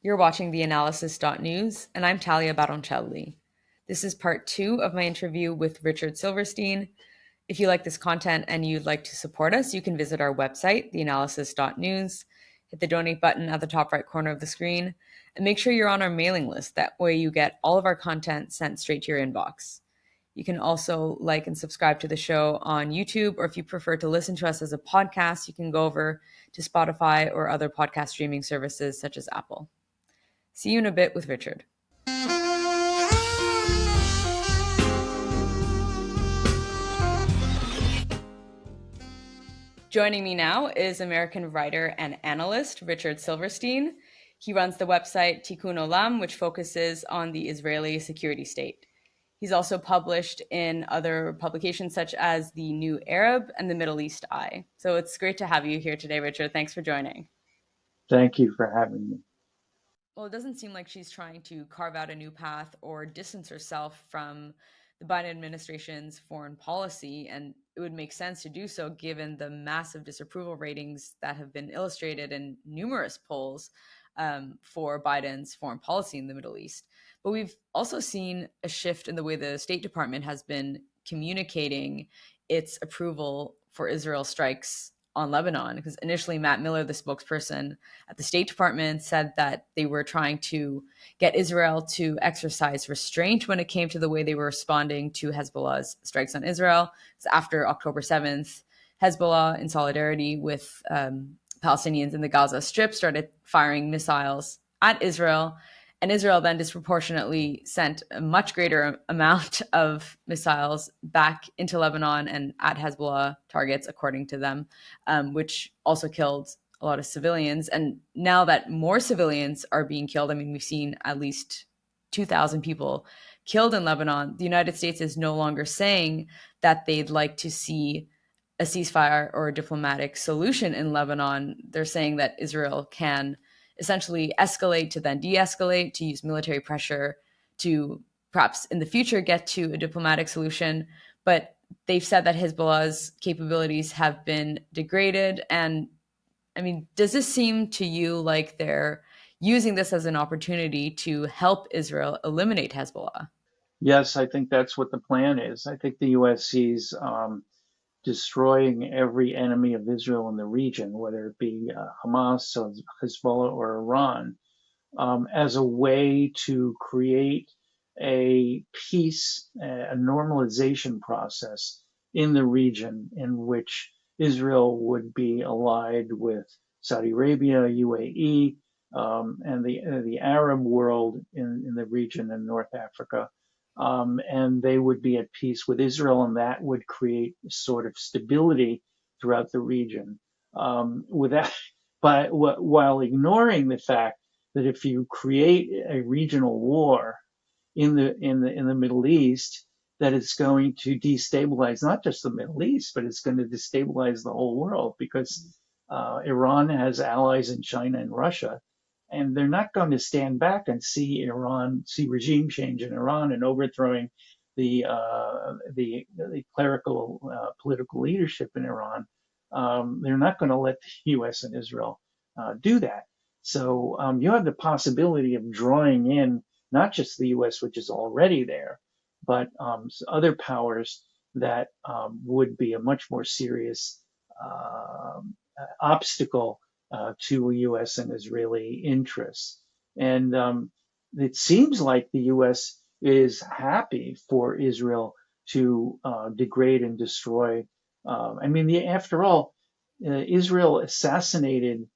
You're watching theAnalysis-news, and I'm Talia Baroncelli. This is part 2 of my interview with Richard Silverstein. If you like this content and you'd like to support us, you can visit our website, theAnalysis.news, hit the donate button at the top right corner of the screen, and make sure you're on our mailing list. That way you get all of our content sent straight to your inbox. You can also like and subscribe to the show on YouTube, or if you prefer to listen to us as a podcast, you can go over to Spotify or other podcast streaming services such as Apple. See you in a bit with Richard. Joining me now is American writer and analyst Richard Silverstein. He runs the website Tikun Olam, which focuses on the Israeli security state. He's also published in other publications such as The New Arab and The Middle East Eye. So it's great to have you here today, Richard. Thanks for joining. Thank you for having me. Well, it doesn't seem like she's trying to carve out a new path or distance herself from the Biden administration's foreign policy, and it would make sense to do so given the massive disapproval ratings that have been illustrated in numerous polls for Biden's foreign policy in the Middle East. But we've also seen a shift in the way the State Department has been communicating its approval for Israel strikes on Lebanon, because initially Matt Miller, the spokesperson at the State Department, said that they were trying to get Israel to exercise restraint when it came to the way they were responding to Hezbollah's strikes on Israel. So after October 7th, Hezbollah, in solidarity with Palestinians in the Gaza Strip, started firing missiles at Israel. And Israel then disproportionately sent a much greater amount of missiles back into Lebanon and at Hezbollah targets, according to them, which also killed a lot of civilians. And now that more civilians are being killed, I mean, we've seen at least 2,000 people killed in Lebanon. The United States is no longer saying that they'd like to see a ceasefire or a diplomatic solution in Lebanon. They're saying that Israel can essentially escalate to then de-escalate, to use military pressure to perhaps in the future get to a diplomatic solution. But they've said that Hezbollah's capabilities have been degraded. And I mean, does this seem to you like they're using this as an opportunity to help Israel eliminate Hezbollah? Yes, I think that's what the plan is. I think the U.S. sees destroying every enemy of Israel in the region, whether it be Hamas or Hezbollah or Iran, as a way to create a peace, a normalization process in the region in which Israel would be allied with Saudi Arabia, UAE, and the Arab world in the region in North Africa. And they would be at peace with Israel, and that would create a sort of stability throughout the region. While ignoring the fact that if you create a regional war in the Middle East, that it's going to destabilize not just the Middle East, but it's going to destabilize the whole world, because Iran has allies in China and Russia. And they're not going to stand back and see regime change in Iran and overthrowing the clerical political leadership in Iran. They're not going to let the U.S. and Israel do that. So you have the possibility of drawing in not just the U.S., which is already there, but other powers that would be a much more serious obstacle to U.S. and Israeli interests. And it seems like the U.S. is happy for Israel to degrade and destroy. After all, Israel assassinated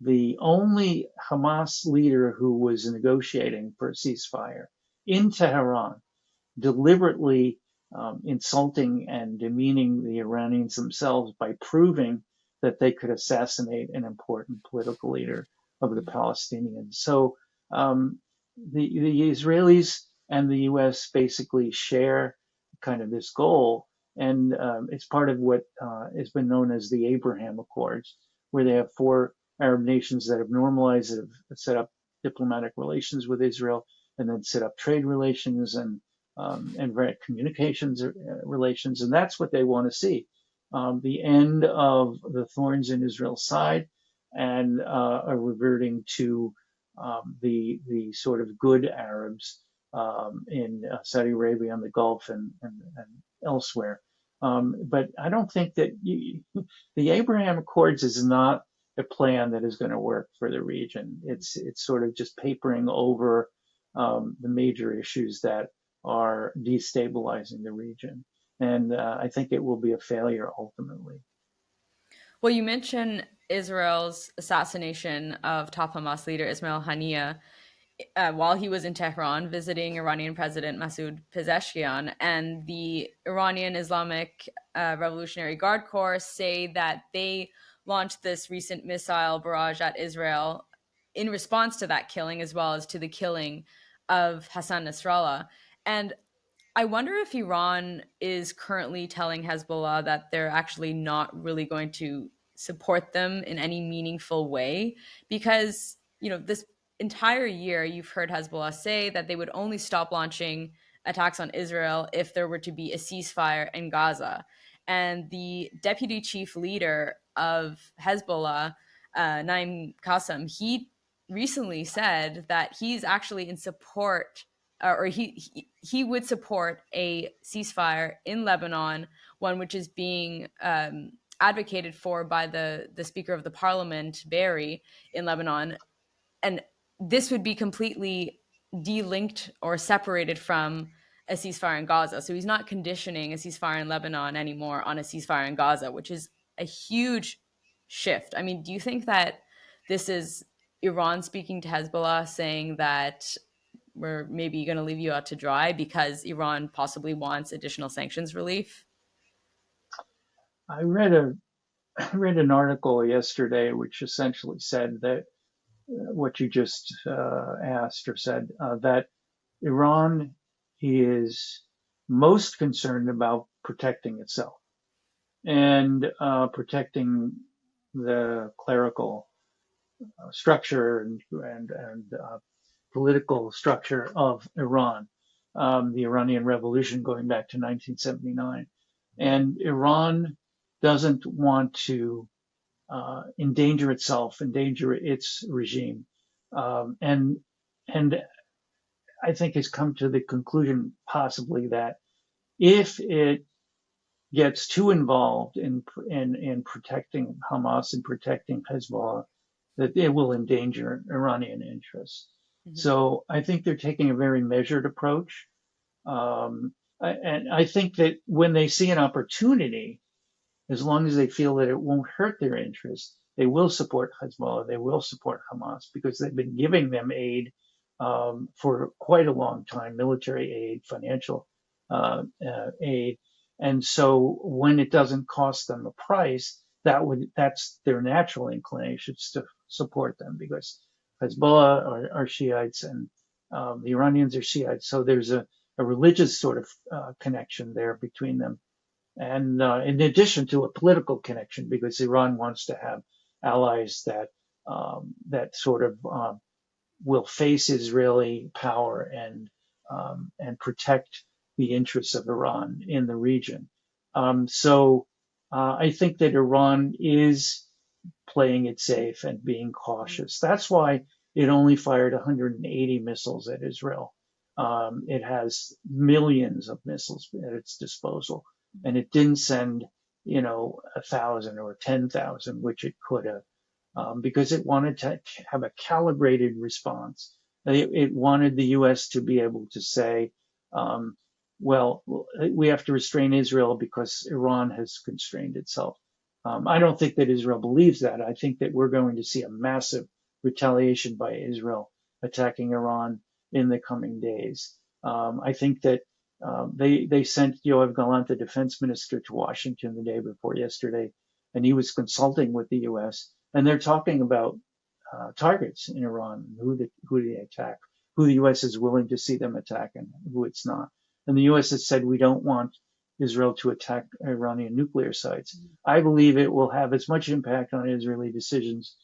the only Hamas leader who was negotiating for a ceasefire in Tehran, deliberately insulting and demeaning the Iranians themselves by proving that they could assassinate an important political leader of the Palestinians. So the Israelis and the U.S. basically share kind of this goal, and it's part of what has been known as the Abraham Accords, where they have 4 Arab nations that have normalized, that have set up diplomatic relations with Israel, and then set up trade relations and communications relations, and that's what they want to see. The end of the thorns in Israel's side, and a reverting to the sort of good Arabs in Saudi Arabia and the Gulf and elsewhere. But I don't think that the Abraham Accords is not a plan that is going to work for the region. It's sort of just papering over the major issues that are destabilizing the region. And I think it will be a failure ultimately. Well, you mentioned Israel's assassination of top Hamas leader Ismail Haniyeh while he was in Tehran visiting Iranian President Masoud Pezeshkian, and the Iranian Islamic Revolutionary Guard Corps say that they launched this recent missile barrage at Israel in response to that killing, as well as to the killing of Hassan Nasrallah. And I wonder if Iran is currently telling Hezbollah that they're actually not really going to support them in any meaningful way, because, this entire year you've heard Hezbollah say that they would only stop launching attacks on Israel if there were to be a ceasefire in Gaza. And the deputy chief leader of Hezbollah, Naim Qassem, he recently said that he's actually in support, or he would support a ceasefire in Lebanon, one which is being advocated for by the Speaker of the Parliament, Barry, in Lebanon. And this would be completely delinked or separated from a ceasefire in Gaza. So he's not conditioning a ceasefire in Lebanon anymore on a ceasefire in Gaza, which is a huge shift. I mean, do you think that this is Iran speaking to Hezbollah saying that we're maybe going to leave you out to dry because Iran possibly wants additional sanctions relief? I read an article yesterday which essentially said that what you just asked or said, that Iran is most concerned about protecting itself and protecting the clerical structure and political structure of Iran, the Iranian Revolution going back to 1979. And Iran doesn't want to endanger itself, endanger its regime, and I think has come to the conclusion possibly that if it gets too involved in protecting Hamas and protecting Hezbollah, that it will endanger Iranian interests. Mm-hmm. So I think they're taking a very measured approach, and I think that when they see an opportunity, as long as they feel that it won't hurt their interests, they will support Hezbollah, they will support Hamas, because they've been giving them aid for quite a long time, military aid, financial aid. And so when it doesn't cost them a price, that's their natural inclinations to support them, because Hezbollah are Shiites and the Iranians are Shiites. So there's a religious sort of connection there between them. And in addition to a political connection, because Iran wants to have allies that sort of will face Israeli power and protect the interests of Iran in the region. So I think that Iran is playing it safe and being cautious. That's why it only fired 180 missiles at Israel. It has millions of missiles at its disposal, and it didn't send, 1,000 or 10,000, which it could have, because it wanted to have a calibrated response. It wanted the U.S. to be able to say, well, we have to restrain Israel because Iran has constrained itself. I don't think that Israel believes that. I think that we're going to see a massive retaliation by Israel attacking Iran in the coming days. I think that they sent Yoav Gallant, the defense minister, to Washington the day before yesterday, and he was consulting with the U.S. And they're talking about targets in Iran, who they attack, who the U.S. is willing to see them attack, and who it's not. And the U.S. has said we don't want Israel to attack Iranian nuclear sites. I believe it will have as much impact on Israeli decisions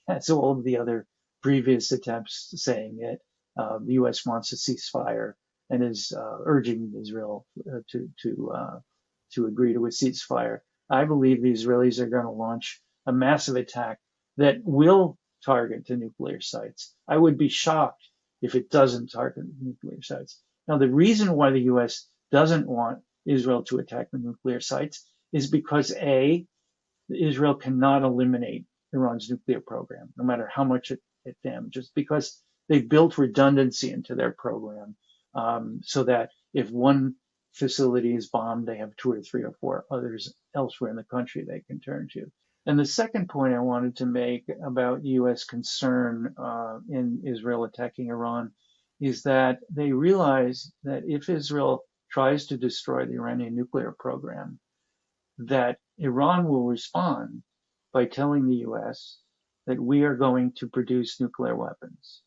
as all of the other previous attempts saying it. The U.S. wants a ceasefire and is urging Israel to agree to a ceasefire. I believe the Israelis are going to launch a massive attack that will target the nuclear sites. I would be shocked if it doesn't target nuclear sites. Now, the reason why the U.S. doesn't want Israel to attack the nuclear sites is because A, Israel cannot eliminate Iran's nuclear program, no matter how much it damages, because they've built redundancy into their program, so that if one facility is bombed, they have 2 or 3 or 4 others elsewhere in the country they can turn to. And the second point I wanted to make about U.S. concern in Israel attacking Iran is that they realize that if Israel tries to destroy the Iranian nuclear program, that Iran will respond by telling the U.S. that we are going to produce nuclear weapons.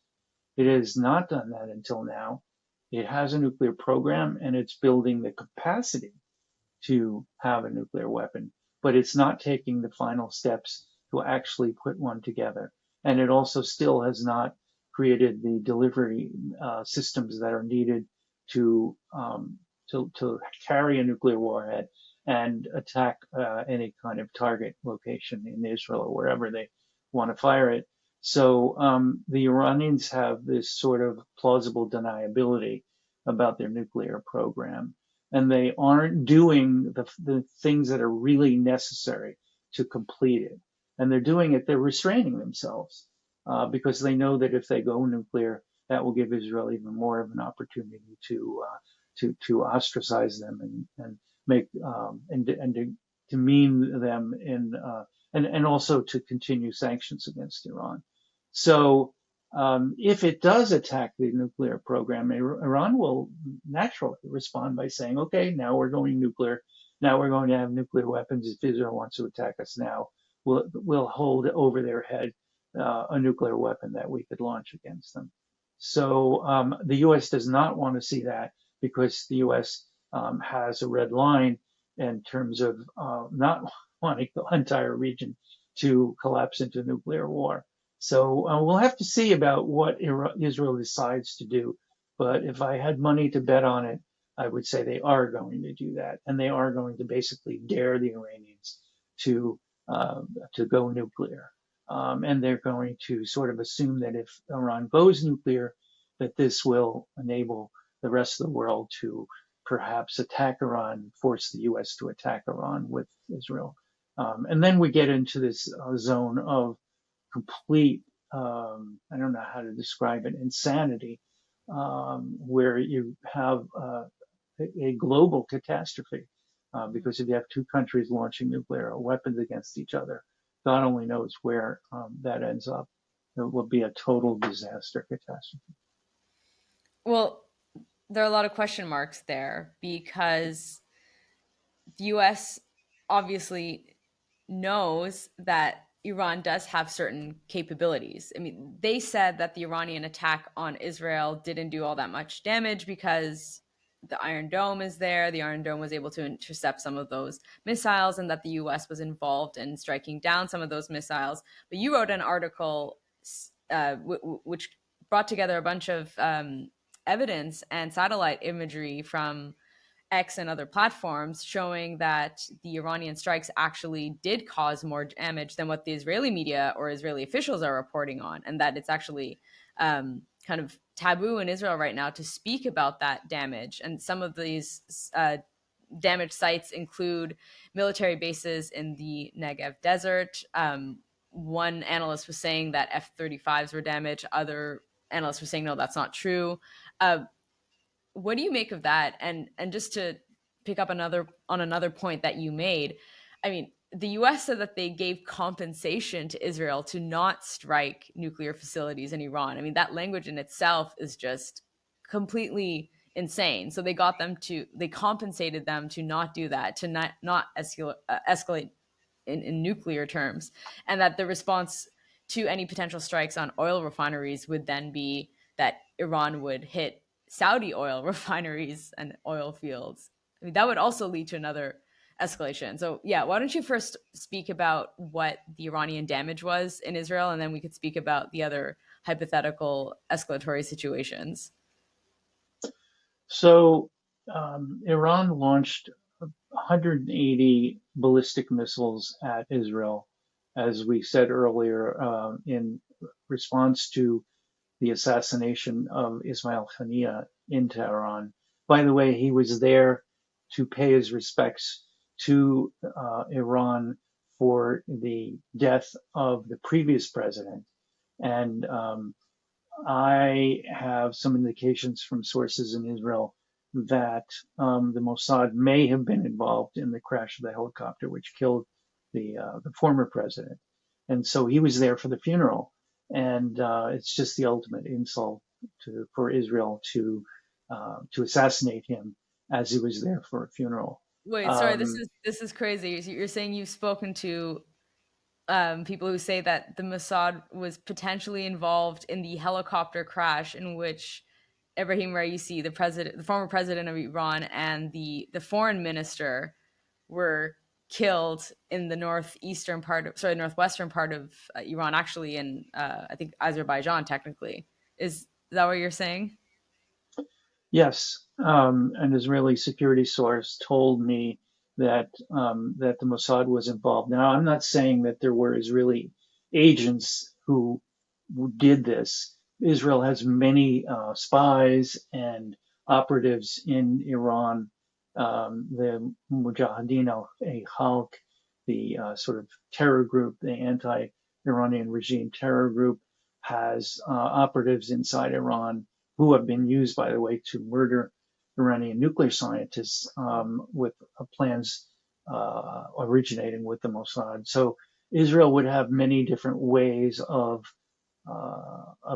It has not done that until now. It has a nuclear program and it's building the capacity to have a nuclear weapon, but it's not taking the final steps to actually put one together. And it also still has not created the delivery systems that are needed to carry a nuclear warhead and attack any kind of target location in Israel or wherever they want to fire it. So the Iranians have this sort of plausible deniability about their nuclear program, and they aren't doing the things that are really necessary to complete it. And they're restraining themselves because they know that if they go nuclear, that will give Israel even more of an opportunity to ostracize them and make and to demean them and also to continue sanctions against Iran. So if it does attack the nuclear program, Iran will naturally respond by saying, okay, now we're going nuclear. Now we're going to have nuclear weapons. If Israel wants to attack us now, we'll hold over their head a nuclear weapon that we could launch against them. So the U.S. does not want to see that because the U.S. Has a red line in terms of not wanting the entire region to collapse into nuclear war. So we'll have to see about what Israel decides to do. But if I had money to bet on it, I would say they are going to do that, and they are going to basically dare the Iranians to go nuclear, and they're going to sort of assume that if Iran goes nuclear, that this will enable the rest of the world to perhaps attack Iran, force the U.S. to attack Iran with Israel. And then we get into this zone of complete, I don't know how to describe it, insanity, where you have a global catastrophe. Because if you have 2 countries launching nuclear weapons against each other, God only knows where that ends up. It will be a total disaster catastrophe. Well, there are a lot of question marks there because the US obviously knows that Iran does have certain capabilities. I mean, they said that the Iranian attack on Israel didn't do all that much damage because the Iron Dome is there. The Iron Dome was able to intercept some of those missiles, and that the US was involved in striking down some of those missiles. But you wrote an article which brought together a bunch of evidence and satellite imagery from X and other platforms showing that the Iranian strikes actually did cause more damage than what the Israeli media or Israeli officials are reporting on, and that it's actually kind of taboo in Israel right now to speak about that damage. And some of these damaged sites include military bases in the Negev desert. One analyst was saying that F-35s were damaged. Other analysts were saying, no, that's not true. What do you make of that? And just to pick up another point that you made, I mean, the US said that they gave compensation to Israel to not strike nuclear facilities in Iran. I mean, that language in itself is just completely insane. So they compensated them to not do that, to not escalate in nuclear terms, and that the response to any potential strikes on oil refineries would then be that Iran would hit Saudi oil refineries and oil fields. I mean, that would also lead to another escalation. So yeah, why don't you first speak about what the Iranian damage was in Israel, and then we could speak about the other hypothetical escalatory situations. So Iran launched 180 ballistic missiles at Israel, as we said earlier, in response to the assassination of Ismail Haniyeh in Tehran. By the way, he was there to pay his respects to Iran for the death of the previous president. And I have some indications from sources in Israel that the Mossad may have been involved in the crash of the helicopter, which killed the former president. And so he was there for the funeral. And it's just the ultimate insult for Israel to assassinate him as he was there for a funeral. Wait, sorry, Um, this is crazy. You're saying you've spoken to people who say that the Mossad was potentially involved in the helicopter crash in which Ibrahim Raisi, the former president of Iran, and the foreign minister were killed in the northwestern part of Iran, actually in I think Azerbaijan, technically. Is that what you're saying? Yes, an Israeli security source told me that the Mossad was involved. Now, I'm not saying that there were Israeli agents who did this. Israel has many spies and operatives in Iran. The Mujahideen al-Khalq, the sort of terror group, the anti-Iranian regime terror group, has operatives inside Iran who have been used, by the way, to murder Iranian nuclear scientists with plans originating with the Mossad. So Israel would have many different ways of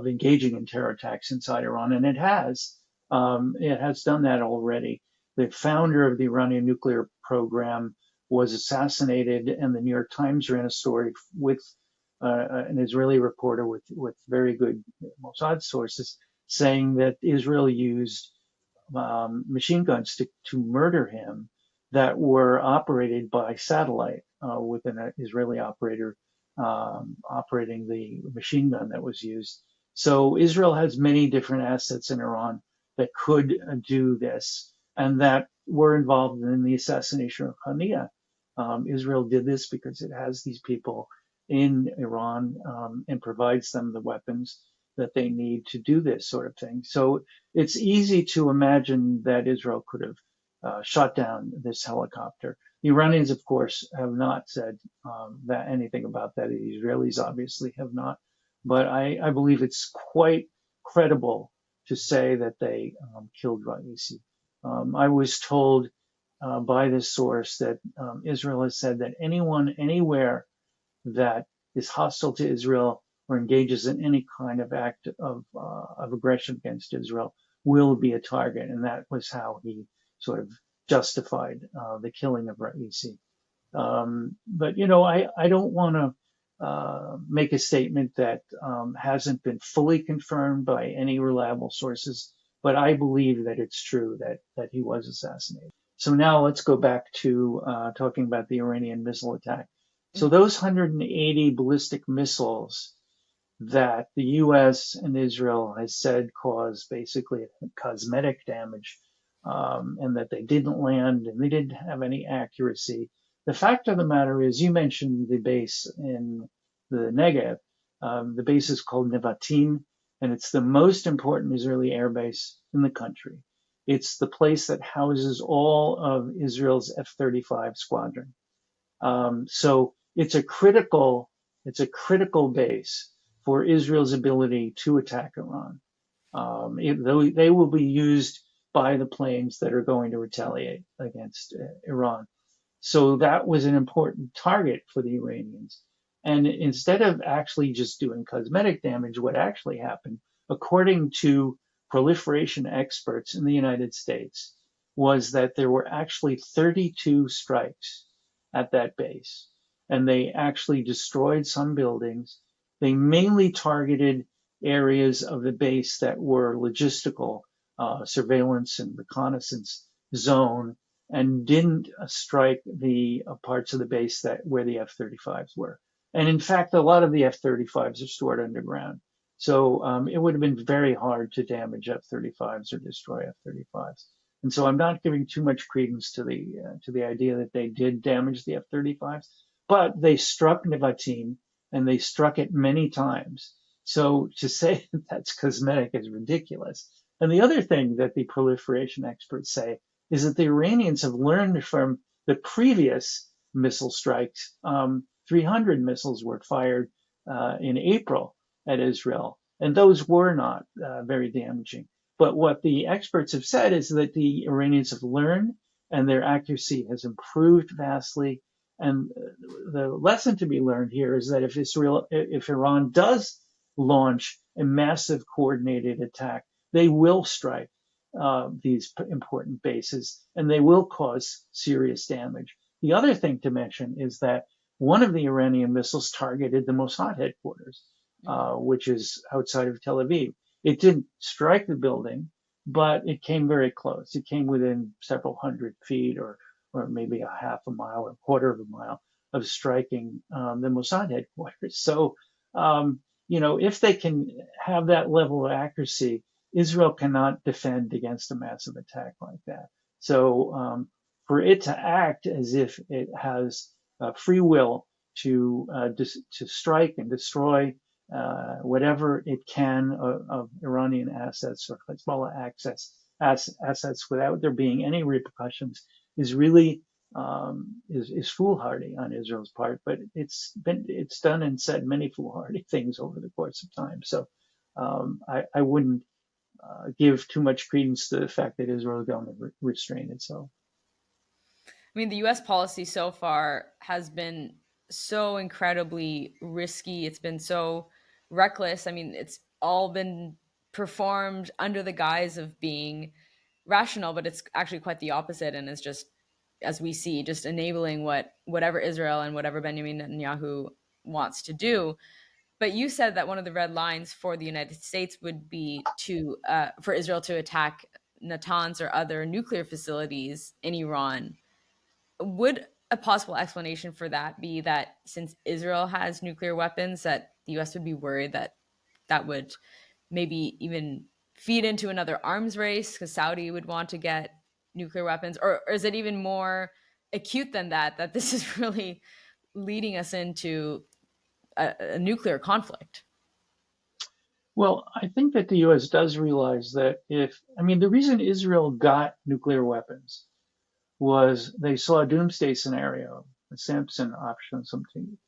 engaging in terror attacks inside Iran, and it has. It has done that already. The founder of the Iranian nuclear program was assassinated, and the New York Times ran a story with an Israeli reporter with very good Mossad sources saying that Israel used machine guns to murder him that were operated by satellite with an Israeli operator operating the machine gun that was used. So Israel has many different assets in Iran that could do this and that were involved in the assassination of Haniyeh. Israel did this because it has these people in Iran and provides them the weapons that they need to do this sort of thing. So it's easy to imagine that Israel could have shot down this helicopter. The Iranians, of course, have not said that anything about that. The Israelis obviously have not, but I believe it's quite credible to say that they killed Raisi. I was told by this source that Israel has said that anyone anywhere that is hostile to Israel or engages in any kind of act of aggression against Israel will be a target, and that was how he sort of justified the killing of Raisi. But I don't want to make a statement that hasn't been fully confirmed by any reliable sources, but I believe that it's true that he was assassinated. So now let's go back to talking about the Iranian missile attack. So those 180 ballistic missiles that the U.S. and Israel has said caused basically cosmetic damage, and that they didn't land and they didn't have any accuracy. The fact of the matter is, you mentioned the base in the Negev. The base is called Nevatim, and it's the most important Israeli air base in the country. It's the place that houses all of Israel's F-35 squadron. So it's a critical base for Israel's ability to attack Iran. They will be used by the planes that are going to retaliate against Iran. So that was an important target for the Iranians. And instead of actually just doing cosmetic damage, what actually happened, according to proliferation experts in the United States, was that there were actually 32 strikes at that base. And they actually destroyed some buildings. They mainly targeted areas of the base that were logistical, surveillance and reconnaissance zone, and didn't strike the parts of the base where the F-35s were. And in fact, a lot of the F-35s are stored underground. So it would have been very hard to damage F-35s or destroy F-35s. And so I'm not giving too much credence to the idea that they did damage the F-35s, but they struck Nevatim, and they struck it many times. So to say that that's cosmetic is ridiculous. And the other thing that the proliferation experts say is that the Iranians have learned from the previous missile strikes. 300 missiles were fired in April at Israel, and those were not very damaging. But what the experts have said is that the Iranians have learned and their accuracy has improved vastly. And the lesson to be learned here is that if Iran does launch a massive coordinated attack, they will strike these important bases and they will cause serious damage. The other thing to mention is that one of the Iranian missiles targeted the Mossad headquarters, which is outside of Tel Aviv. It didn't strike the building, but it came very close. It came within several hundred feet or maybe a half a mile or a quarter of a mile of striking the Mossad headquarters. So, if they can have that level of accuracy, Israel cannot defend against a massive attack like that. So for it to act as if it has free will to strike and destroy whatever it can of Iranian assets or Hezbollah assets without there being any repercussions is really is foolhardy on Israel's part. But it's done and said many foolhardy things over the course of time. So I wouldn't give too much credence to the fact that Israel is going to restrain itself. I mean, the US policy so far has been so incredibly risky. It's been so reckless. I mean, it's all been performed under the guise of being rational, but it's actually quite the opposite. And it's just, as we see, just enabling whatever Israel and whatever Benjamin Netanyahu wants to do. But you said that one of the red lines for the United States would be for Israel to attack Natanz or other nuclear facilities in Iran. Would a possible explanation for that be that since Israel has nuclear weapons, that the US would be worried that that would maybe even feed into another arms race because Saudi would want to get nuclear weapons? Or is it even more acute than that, that this is really leading us into a nuclear conflict? Well, I think that the U.S. does realize that the reason Israel got nuclear weapons was they saw a doomsday scenario, a Samson option,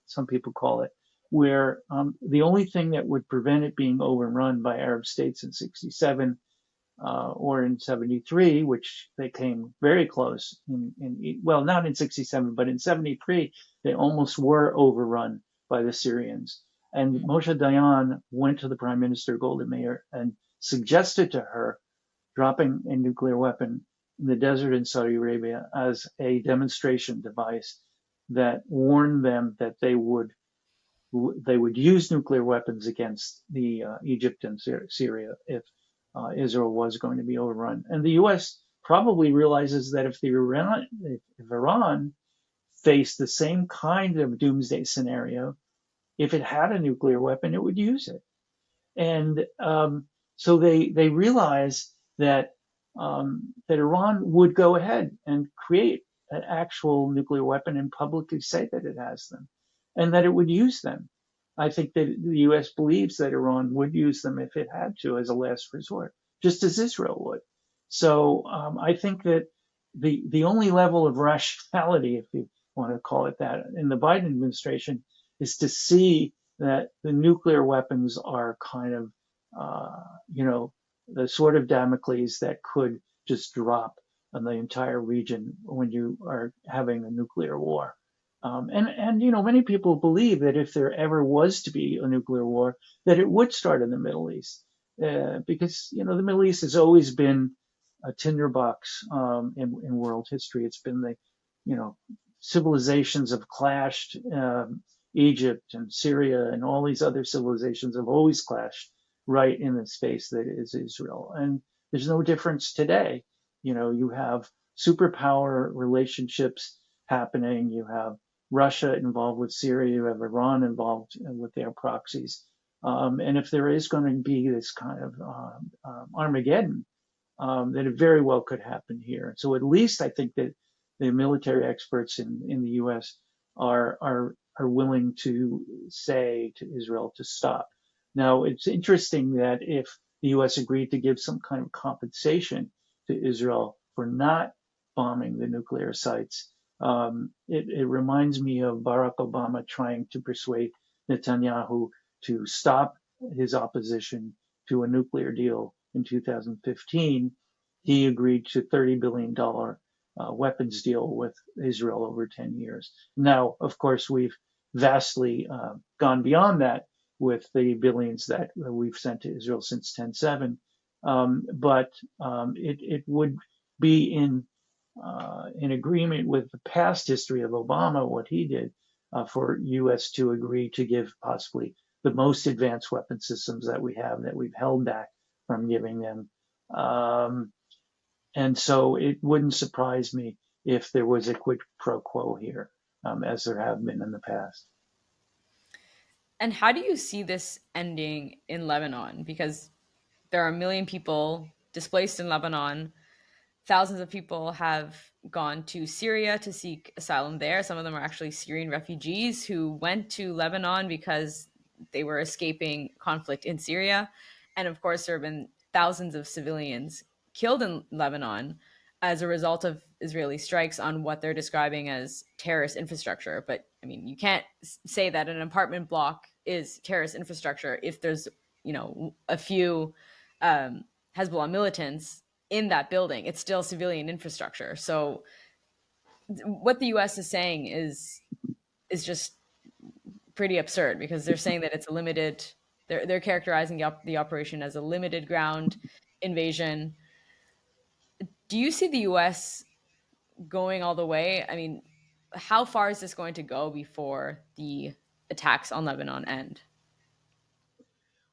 some people call it, where the only thing that would prevent it being overrun by Arab states in 67 or in 73, which they came very close well, not in 67, but in 73, they almost were overrun by the Syrians. And Moshe Dayan went to the Prime Minister Golda Meir and suggested to her dropping a nuclear weapon in the desert in Saudi Arabia as a demonstration device that warned them that they would use nuclear weapons against the Egypt and Syria if Israel was going to be overrun. And the U.S. probably realizes that if Iran faced the same kind of doomsday scenario, if it had a nuclear weapon, it would use it. And so they realize that Iran would go ahead and create an actual nuclear weapon and publicly say that it has them and that it would use them. I think that the U.S. believes that Iran would use them if it had to as a last resort, just as Israel would. So I think that the only level of rationality, if you want to call it that, in the Biden administration is to see that the nuclear weapons are kind of, the sort of Damocles that could just drop on the entire region when you are having a nuclear war. Many people believe that if there ever was to be a nuclear war, that it would start in the Middle East, because the Middle East has always been a tinderbox in world history. It's been civilizations have clashed. Egypt and Syria and all these other civilizations have always clashed right in the space that is Israel. And there's no difference today. You have superpower relationships happening. You have Russia involved with Syria. You have Iran involved with their proxies. And if there is going to be this kind of Armageddon, then it very well could happen here. So at least I think that the military experts in the U.S. are willing to say to Israel to stop. Now, it's interesting that if the U.S. agreed to give some kind of compensation to Israel for not bombing the nuclear sites, it reminds me of Barack Obama trying to persuade Netanyahu to stop his opposition to a nuclear deal in 2015. He agreed to $30 billion weapons deal with Israel over 10 years. Now, of course, we've vastly gone beyond that with the billions that we've sent to Israel since 10/7. It would be in agreement with the past history of Obama, what he did, for U.S. to agree to give possibly the most advanced weapon systems that we have that we've held back from giving them. And so it wouldn't surprise me if there was a quid pro quo here, as there have been in the past. And how do you see this ending in Lebanon? Because there are a million people displaced in Lebanon. Thousands of people have gone to Syria to seek asylum there. Some of them are actually Syrian refugees who went to Lebanon because they were escaping conflict in Syria. And of course, there have been thousands of civilians killed in Lebanon as a result of Israeli strikes on what they're describing as terrorist infrastructure. But I mean, you can't say that an apartment block is terrorist infrastructure if there's, a few Hezbollah militants in that building. It's still civilian infrastructure. So what the US is saying is just pretty absurd, because they're saying that it's a limited, they're characterizing the operation as a limited ground invasion. Do you see the US going all the way? I mean, how far is this going to go before the attacks on Lebanon end?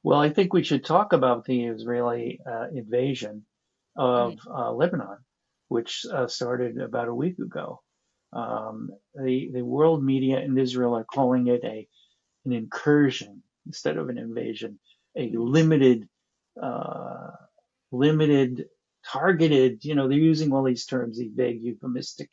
Well, I think we should talk about the Israeli invasion of Mhm. Lebanon, which started about a week ago. The world media in Israel are calling it an incursion instead of an invasion, a uh, limited, targeted. They're using all these terms, these vague, euphemistic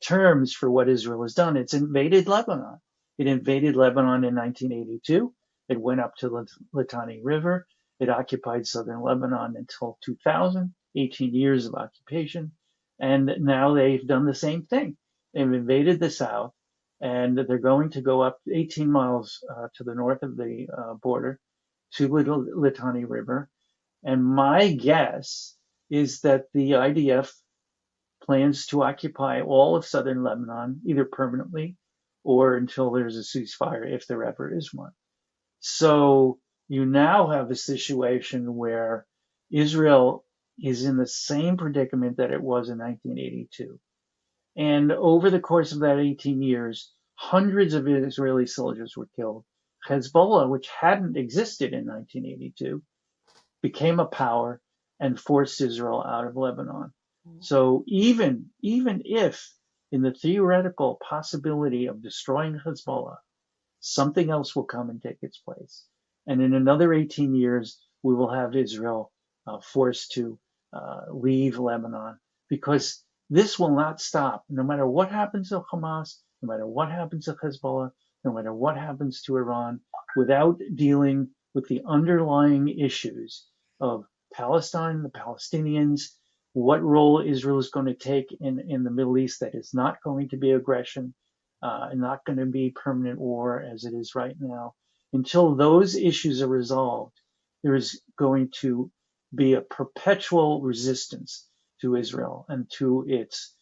terms for what Israel has done. It's invaded Lebanon. It invaded Lebanon in 1982. It went up to the Litani River. It occupied southern Lebanon until 2000, 18 years of occupation. And now they've done the same thing. They've invaded the south, and they're going to go up 18 miles to the north of the border to the Litani River. And my guess is that the IDF plans to occupy all of southern Lebanon, either permanently or until there's a ceasefire, if there ever is one. So you now have a situation where Israel is in the same predicament that it was in 1982. And over the course of that 18 years, hundreds of Israeli soldiers were killed. Hezbollah, which hadn't existed in 1982, became a power and forced Israel out of Lebanon. So even if in the theoretical possibility of destroying Hezbollah, something else will come and take its place. And in another 18 years, we will have Israel forced to leave Lebanon, because this will not stop. No matter what happens to Hamas, no matter what happens to Hezbollah, no matter what happens to Iran, without dealing with the underlying issues of Palestine, the Palestinians, what role Israel is going to take in the Middle East that is not going to be aggression, not going to be permanent war as it is right now. Until those issues are resolved, there is going to be a perpetual resistance to Israel and to its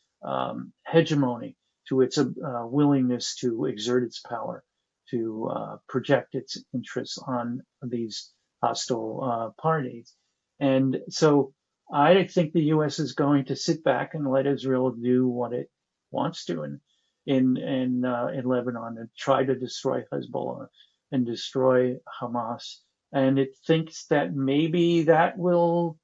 hegemony, to its willingness to exert its power, to project its interests on these hostile parties. And so I think the U.S. is going to sit back and let Israel do what it wants to in Lebanon, and try to destroy Hezbollah and destroy Hamas. And it thinks that maybe that will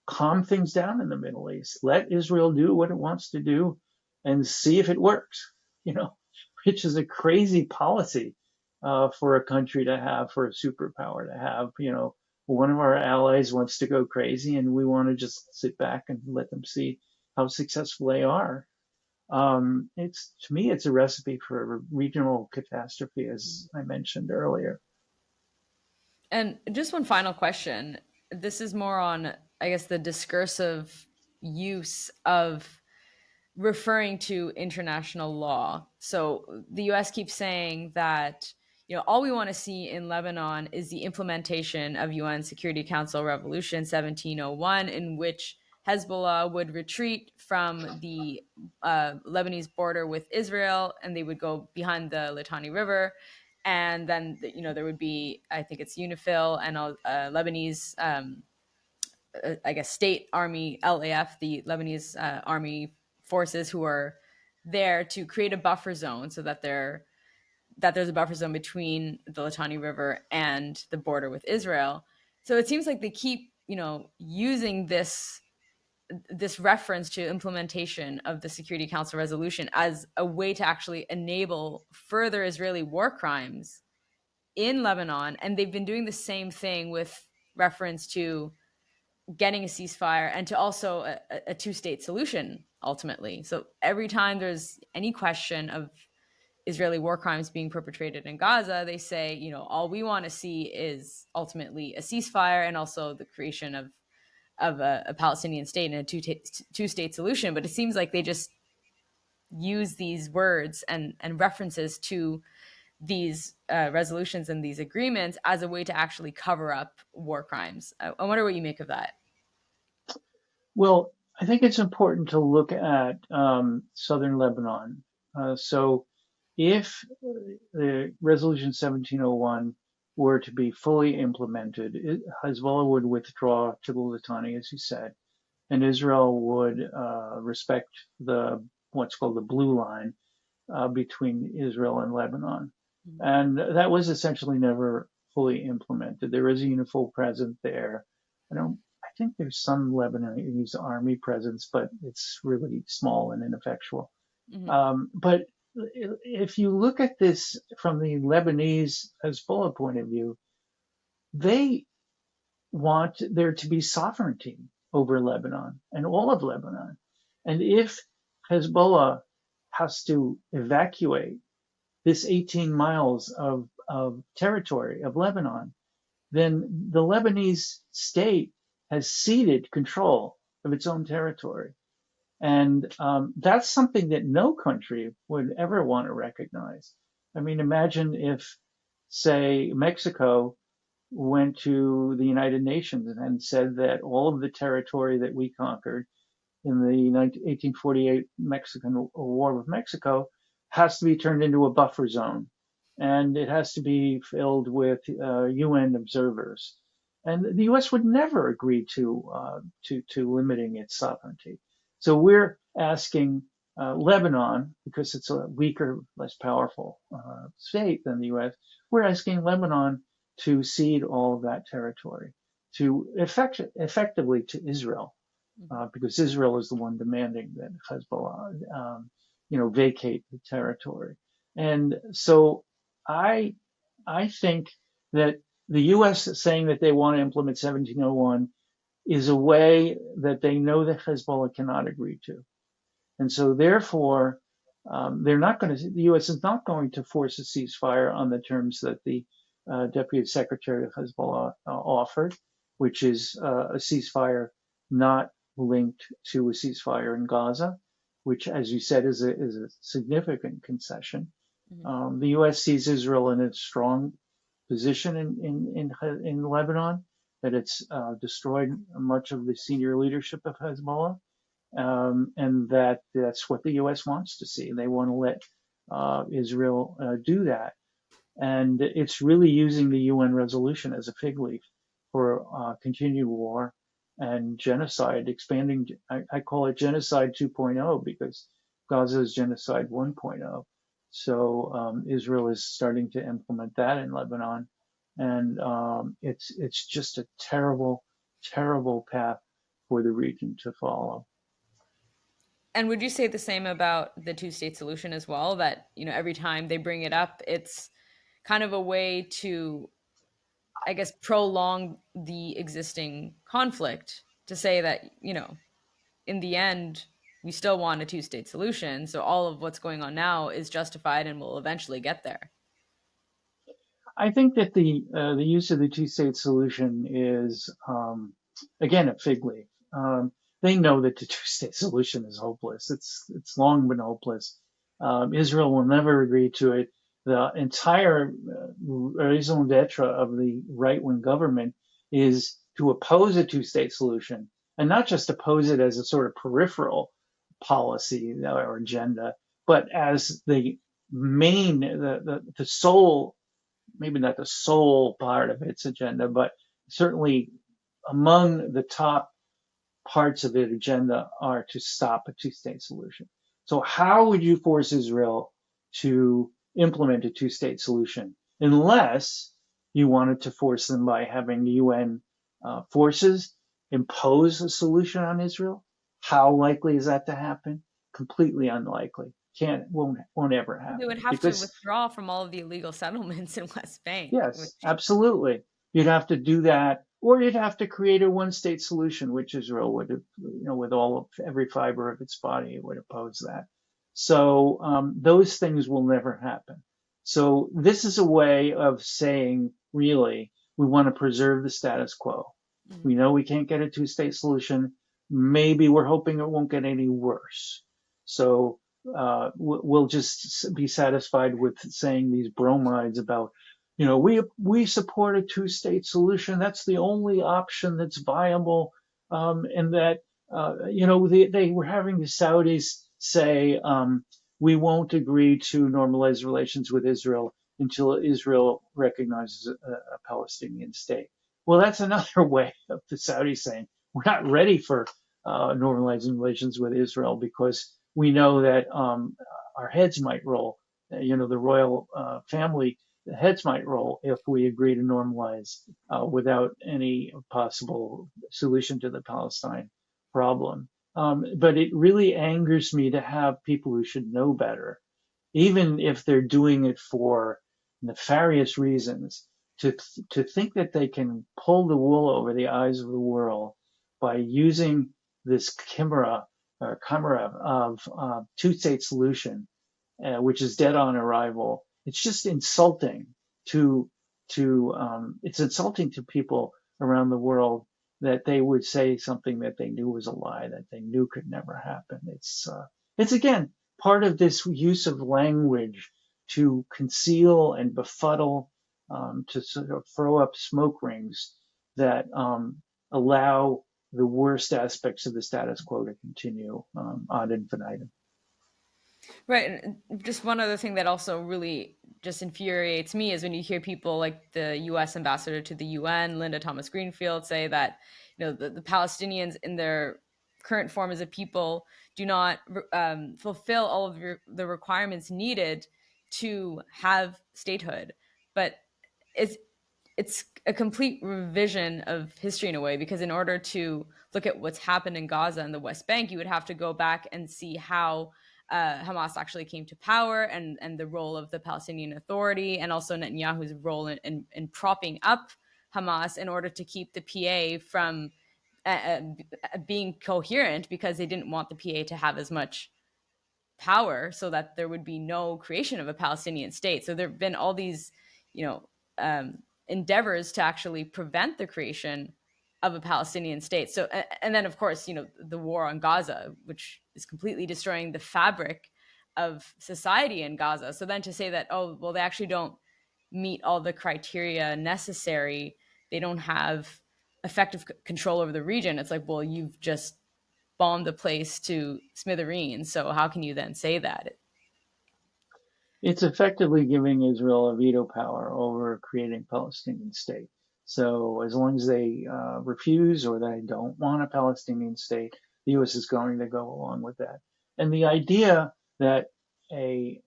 calm things down in the Middle East. Let Israel do what it wants to do and see if it works, you know, which is a crazy policy for a country to have, for a superpower to have. One of our allies wants to go crazy, and we want to just sit back and let them see how successful they are. It's, to me, it's a recipe for a regional catastrophe, as I mentioned earlier. And just one final question. This is more on, I guess, the discursive use of referring to international law. So the US keeps saying that, all we want to see in Lebanon is the implementation of UN Security Council Resolution 1701, in which Hezbollah would retreat from the Lebanese border with Israel, and they would go behind the Litani River. And then, there would be, I think it's UNIFIL and Lebanese, I guess, state army, LAF, the Lebanese army forces, who are there to create a buffer zone, so that there's a buffer zone between the Litani River and the border with Israel. So it seems like they keep, using this reference to implementation of the Security Council resolution as a way to actually enable further Israeli war crimes in Lebanon. And they've been doing the same thing with reference to getting a ceasefire and to also a two-state solution ultimately. So every time there's any question of Israeli war crimes being perpetrated in Gaza, they say, all we want to see is ultimately a ceasefire and also the creation of a Palestinian state and a two-state solution. But it seems like they just use these words and references to these resolutions and these agreements as a way to actually cover up war crimes. I wonder what you make of that. Well, I think it's important to look at southern Lebanon. So if the Resolution 1701 were to be fully implemented, Hezbollah would withdraw to the Litani, as you said, and Israel would respect the what's called the blue line between Israel and Lebanon. And that was essentially never fully implemented. There is a UNIFIL present there. I think there's some Lebanese army presence, but it's really small and ineffectual. But if you look at this from the Lebanese Hezbollah point of view, they want there to be sovereignty over Lebanon and all of Lebanon. And if Hezbollah has to evacuate this 18 miles of territory of Lebanon, then the Lebanese state has ceded control of its own territory. And that's something that no country would ever want to recognize. I mean, imagine if, say, Mexico went to the United Nations and said that all of the territory that we conquered in the 1848 Mexican War with Mexico has to be turned into a buffer zone, and it has to be filled with UN observers. And the U.S. would never agree to limiting its sovereignty. So we're asking Lebanon, because it's a weaker, less powerful state than the U.S., we're asking Lebanon to cede all of that territory to effectively to Israel, because Israel is the one demanding that Hezbollah, vacate the territory. And so I think that the U.S. saying that they want to implement 1701 is a way that they know that Hezbollah cannot agree to. And so therefore, the U.S. is not going to force a ceasefire on the terms that the Deputy Secretary of Hezbollah offered, which is a ceasefire not linked to a ceasefire in Gaza, which, as you said, is a significant concession. The U.S. sees Israel in a strong position in Lebanon, that it's destroyed much of the senior leadership of Hezbollah, and that's what the U.S. wants to see. They want to let Israel do that. And it's really using the UN resolution as a fig leaf for continued war and genocide, expanding. I call it genocide 2.0 because Gaza is genocide 1.0. So Israel is starting to implement that in Lebanon, and it's just a terrible, terrible path for the region to follow. And would you say the same about the two-state solution as well? That, every time they bring it up, it's kind of a way to, I guess, prolong the existing conflict, to say that, in the end, we still want a two-state solution. So all of what's going on now is justified and will eventually get there. I think that the use of the two-state solution is again a fig leaf. They know that the two-state solution is hopeless. It's long been hopeless. Israel will never agree to it. The entire raison d'être of the right-wing government is to oppose a two-state solution, and not just oppose it as a sort of peripheral policy or agenda, but as the main, the sole, maybe not the sole part of its agenda, but certainly among the top parts of its agenda are to stop a two-state solution. So how would you force Israel to implement a two-state solution unless you wanted to force them by having the UN forces impose a solution on Israel? How likely is that to happen? Completely unlikely. Won't ever They happen would have to because withdraw from all of the illegal settlements in West Bank, which yes, absolutely. You'd have to do that, or you'd have to create a one-state solution, which Israel would, with all of every fiber of its body, would oppose that. So those things will never happen. So this is a way of saying, really, we want to preserve the status quo. mm, We know we can't get a two-state solution. Maybe we're hoping it won't get any worse. So we'll just be satisfied with saying these bromides about, we support a two-state solution. That's the only option that's viable, and that they were having the Saudis say we won't agree to normalize relations with Israel until Israel recognizes a Palestinian state. Well, that's another way of the Saudis saying we're not ready for normalizing relations with Israel because we know that our heads might roll. The royal family heads might roll if we agree to normalize without any possible solution to the Palestine problem. But it really angers me to have people who should know better, even if they're doing it for nefarious reasons, to think that they can pull the wool over the eyes of the world by using this chimera of two-state solution, which is dead on arrival. It's just insulting to it's insulting to people around the world that they would say something that they knew was a lie, that they knew could never happen. It's again part of this use of language to conceal and befuddle, to sort of throw up smoke rings that allow the worst aspects of the status quo to continue ad infinitum. right. And just one other thing that also really just infuriates me is when you hear people like the U.S. ambassador to the UN, Linda Thomas Greenfield, say that the Palestinians in their current form as a people do not fulfill all of the requirements needed to have statehood. But it's it's a complete revision of history in a way, because in order to look at what's happened in Gaza and the West Bank, you would have to go back and see how Hamas actually came to power, and the role of the Palestinian Authority, and also Netanyahu's role in propping up Hamas in order to keep the PA from being coherent, because they didn't want the PA to have as much power, so that there would be no creation of a Palestinian state. So there have been all these, you know, endeavors to actually prevent the creation of a Palestinian state. So, and then of course, the war on Gaza, which is completely destroying the fabric of society in Gaza. So then to say that, oh, well, they actually don't meet all the criteria necessary, they don't have effective control over the region. It's like, well, you've just bombed the place to smithereens. So how can you then say that? It's effectively giving Israel a veto power over creating a Palestinian state. So as long as they refuse, or they don't want a Palestinian state, the U.S. is going to go along with that. And the idea that the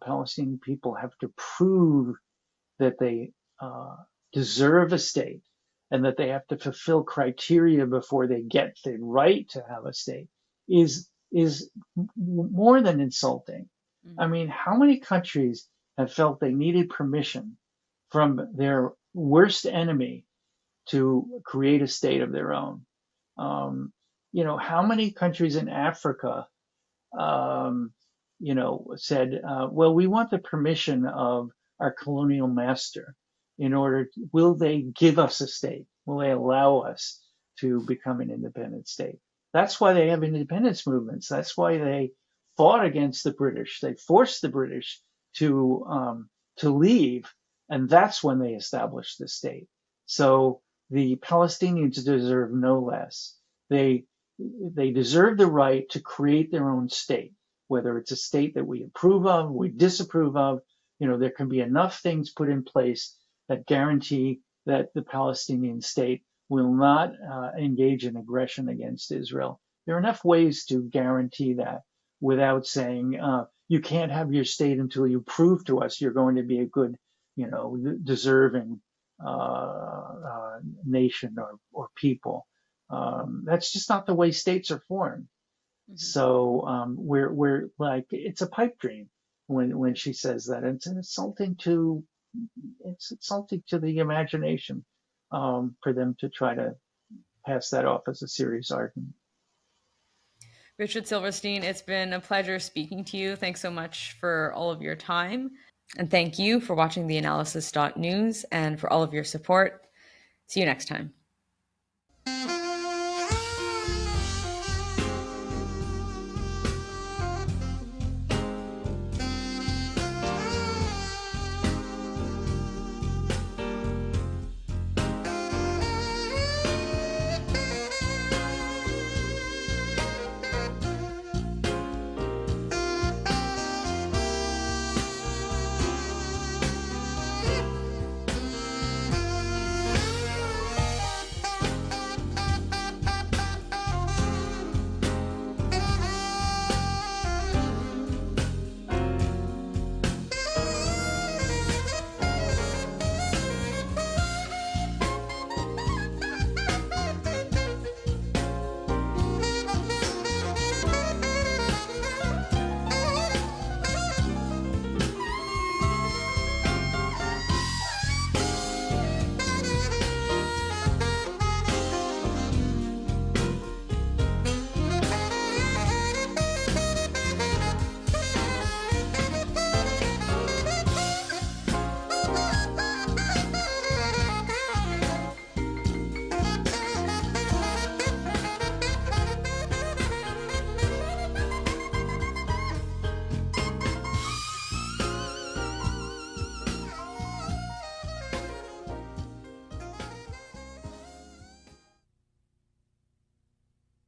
Palestinian people, have to prove that they deserve a state, and that they have to fulfill criteria before they get the right to have a state, is more than insulting. I Mm-hmm. mean, how many countries have felt they needed permission from their worst enemy to create a state of their own? How many countries in Africa, said, well, we want the permission of our colonial master in order, will they give us a state? Will they allow us to become an independent state? That's why they have independence movements. That's why they fought against the British. They forced the British to leave, and that's when they established the state. So the Palestinians deserve no less. They deserve the right to create their own state, whether it's a state that we approve of, we disapprove of. There can be enough things put in place that guarantee that the Palestinian state will not engage in aggression against Israel. There are enough ways to guarantee that without saying, you can't have your state until you prove to us you're going to be a good, deserving nation or people. That's just not the way states are formed. Mm-hmm. So we're like, it's a pipe dream when she says that. It's insulting to the imagination for them to try to pass that off as a serious argument. Richard Silverstein, it's been a pleasure speaking to you. Thanks so much for all of your time. And thank you for watching theAnalysis.news and for all of your support. See you next time.